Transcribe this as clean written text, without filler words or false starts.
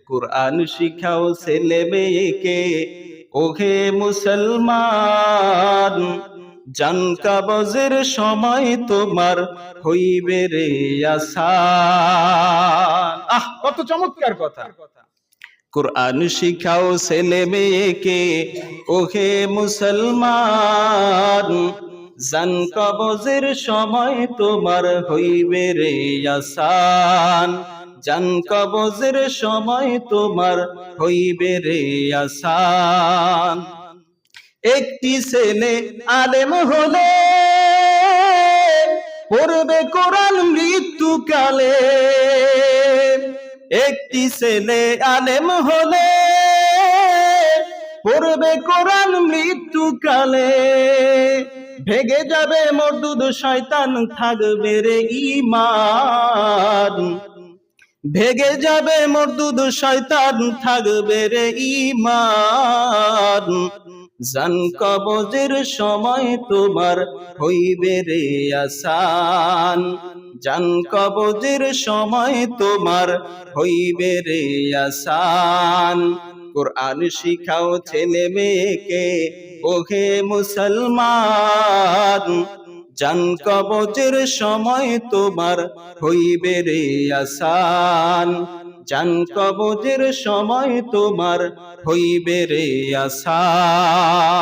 কুরআন শিখাও ছেলে মেয়েকে ওহে মুসলমান, জান কবজের সময় তোমার হইবে রে আসান। কত চমৎকার কথা! কুরআন শিখাও ছেলে মেয়েকে ওহে মুসলমান, জান কবজের সময় তোমার হইবে রে আসান, জান কবজের সময় তোমার হইবে রে আসান। একটি ছেলে আলেম হলে পড়বে কোরআন মৃত্যুকালে, একটি ছেলে আলেম হলে পড়বে কোরআন মৃত্যুকালে, ভেগে যাবে মরদুদ শয়তান থাকবে রে ঈমান, ভেগে যাবে মরদুদ শয়তান থাকবে রে ঈমান, জান কবজের সময় তোমার হইবে রে আসান, জান কবজের সময় তোমার হইবে রে আসান। কুরআন শিখাও ছেলে মেয়েকে ওহে মুসলমান, জান কবজের সময় তোমার হইবে রে আসান, জান কবজের সময় তোমার হইবে রে আসান।